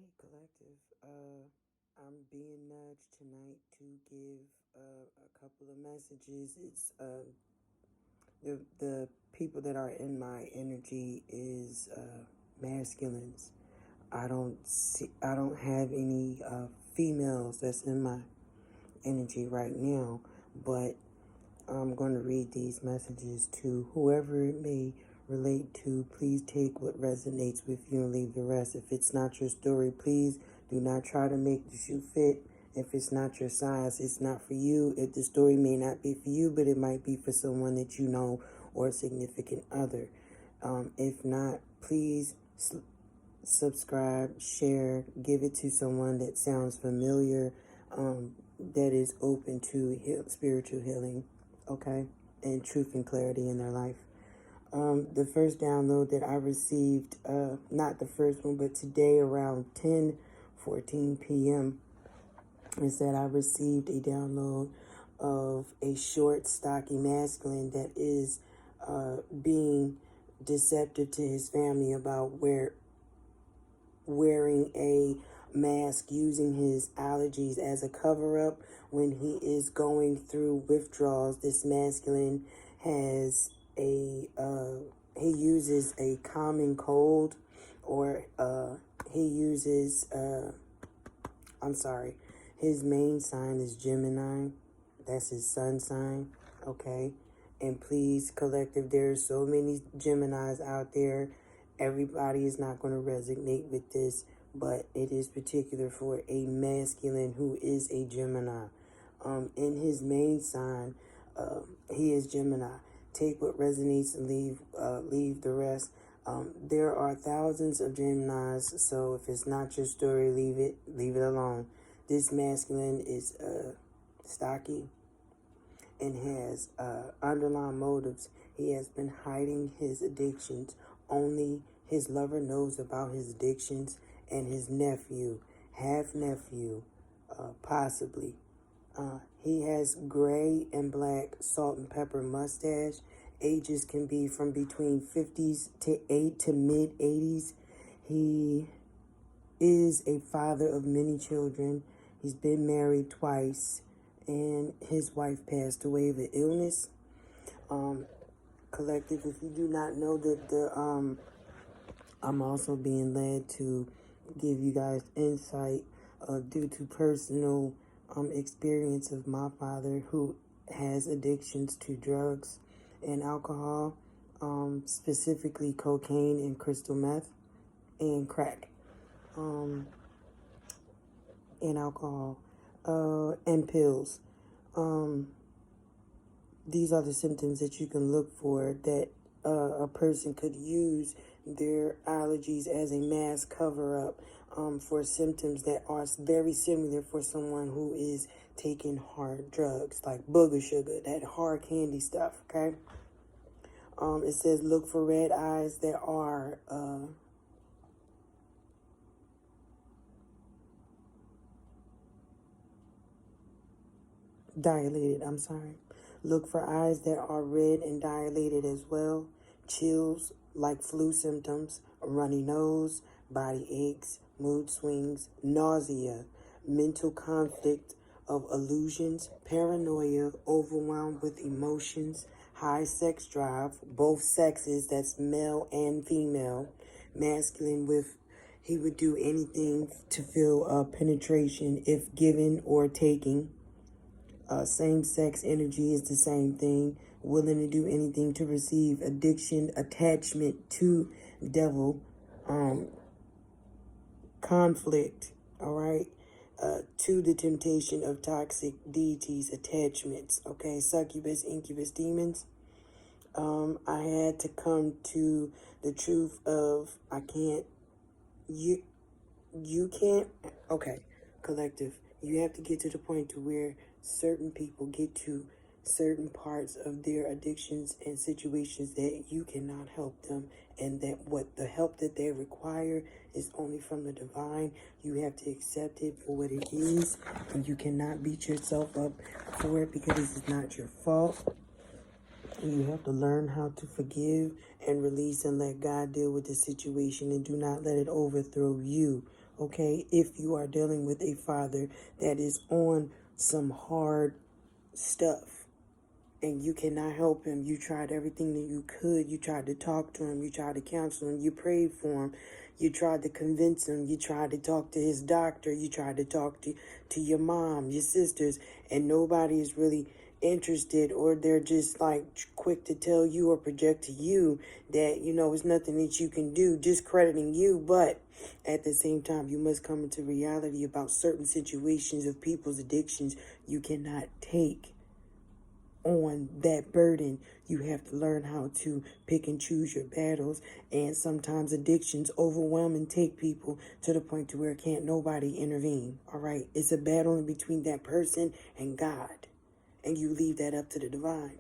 Alright, collective. I'm being nudged tonight to give a couple of messages. It's the people that are in my energy is masculines. I don't have any females that's in my energy right now, but I'm going to read these messages to whoever it may relate to. Please take what resonates with you and leave the rest. If it's not your story, please do not try to make the shoe fit. If it's not your size, it's not for you. If the story may not be for you, but it might be for someone that you know or a significant other. If not, please subscribe, share, give it to someone that sounds familiar, that is open to spiritual healing, okay, and truth and clarity in their life. The first download that I received, not the first one, but today around 10:14 p.m., is that I received a download of a short, stocky masculine that is being deceptive to his family about wearing a mask, using his allergies as a cover-up when he is going through withdrawals. This masculine has he uses a common cold, or he uses his main sign is Gemini. That's his sun sign, okay? And please, collective, there's so many Geminis out there. Everybody is not going to resonate with this, but it is particular for a masculine who is a Gemini. In his main sign, he is Gemini. Take what resonates and leave the rest. There are thousands of Geminis, so if it's not your story, leave it alone. This masculine is stocky and has underlying motives. He has been hiding his addictions. Only his lover knows about his addictions, and his nephew, half-nephew, possibly. He has gray and black salt and pepper mustache. Ages can be from between 50s to mid-80s. He is a father of many children. He's been married twice, and his wife passed away of an illness. Collective, if you do not know that I'm also being led to give you guys insight due to personal experience of my father, who has addictions to drugs and alcohol, specifically cocaine and crystal meth and crack, and alcohol, and pills. These are the symptoms that you can look for, that a person could use their allergies as a mask cover-up for symptoms that are very similar for someone who is taking hard drugs, like booger sugar, that hard candy stuff, okay? It says look for red eyes that are dilated, Look for eyes that are red and dilated as well. Chills like flu symptoms, a runny nose, body aches, mood swings, nausea, mental conflict of illusions, paranoia, overwhelmed with emotions, high sex drive, both sexes, that's male and female, masculine with, he would do anything to feel penetration if given or taking. Same-sex energy is the same thing. Willing to do anything to receive. Addiction, attachment to devil, conflict, all right? To the temptation of toxic deities, attachments, okay? Succubus, incubus, demons. I had to come to the truth of, you can't, okay, collective, you have to get to the point to where certain people get to certain parts of their addictions and situations that you cannot help them, and that what the help that they require is only from the divine. You have to accept it for what it is, and you cannot beat yourself up for it because this is not your fault. You have to learn how to forgive and release and let God deal with the situation, and do not let it overthrow you, okay? If you are dealing with a father that is on some hard stuff and you cannot help him, you tried everything that you could. You tried to talk to him, you tried to counsel him, you prayed for him, you tried to convince him, you tried to talk to his doctor, you tried to talk to your mom, your sisters, and nobody is really interested, or they're just like quick to tell you or project to you that, you know, it's nothing that you can do, discrediting you. But at the same time, you must come into reality about certain situations of people's addictions. You cannot take on that burden. You have to learn how to pick and choose your battles. And sometimes addictions overwhelm and take people to the point to where can't nobody intervene. All right, it's a battle in between that person and God, and you leave that up to the divine.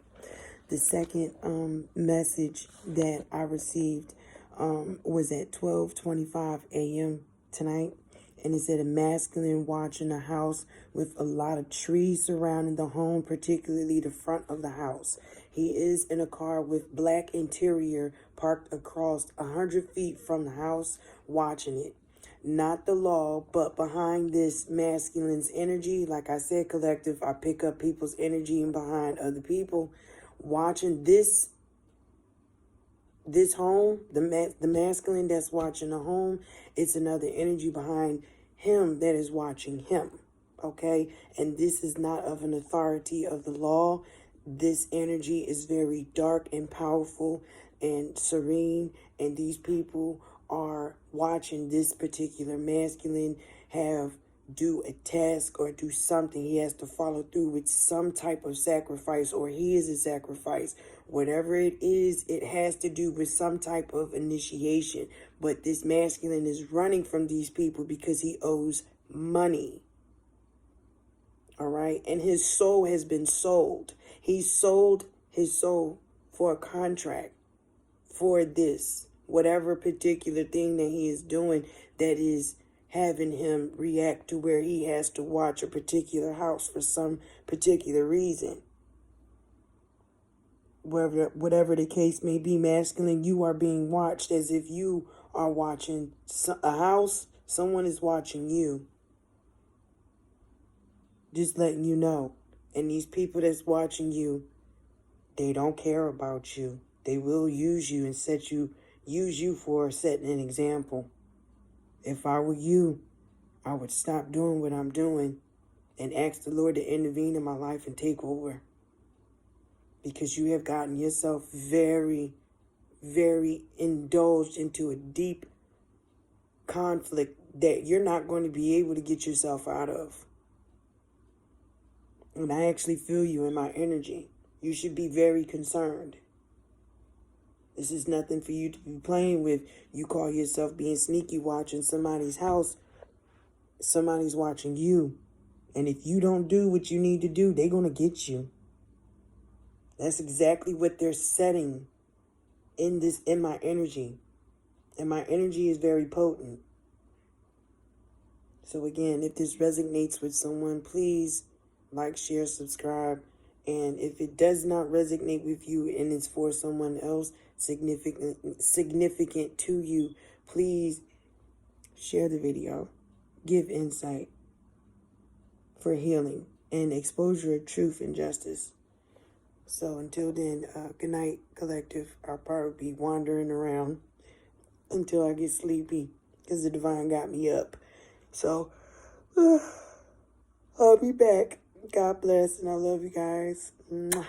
The second message that I received was at 12:25 a.m. tonight. And it said a masculine watching a house with a lot of trees surrounding the home, particularly the front of the house. He is in a car with black interior parked across 100 feet from the house, watching it. Not the law, but behind this masculine's energy, like I said, collective, I pick up people's energy and behind other people. Watching this home, the masculine that's watching the home, it's another energy behind him that is watching him, okay? And this is not of an authority of the law. This energy is very dark and powerful and serene, and these people are watching this particular masculine do a task or do something. He has to follow through with some type of sacrifice, or he is a sacrifice. Whatever it is, it has to do with some type of initiation. But this masculine is running from these people because he owes money. All right. And his soul has been sold. He sold his soul for a contract for this, whatever particular thing that he is doing that is having him react to where he has to watch a particular house for some particular reason. Whatever the case may be, masculine, you are being watched as if you are watching a house. Someone is watching you. Just letting you know. And these people that's watching you, they don't care about you. They will use you and use you for setting an example. If I were you, I would stop doing what I'm doing and ask the Lord to intervene in my life and take over. Because you have gotten yourself very, very indulged into a deep conflict that you're not going to be able to get yourself out of. And I actually feel you in my energy. You should be very concerned. This is nothing for you to be playing with. You call yourself being sneaky watching somebody's house. Somebody's watching you. And if you don't do what you need to do, they're going to get you. That's exactly what they're setting in my energy. And my energy is very potent. So again, if this resonates with someone, please like, share, subscribe. And if it does not resonate with you and it's for someone else significant to you, please share the video. Give insight for healing and exposure of truth and justice. So until then, good night, collective. I'll probably be wandering around until I get sleepy because the divine got me up. So I'll be back. God bless, and I love you guys. Mwah.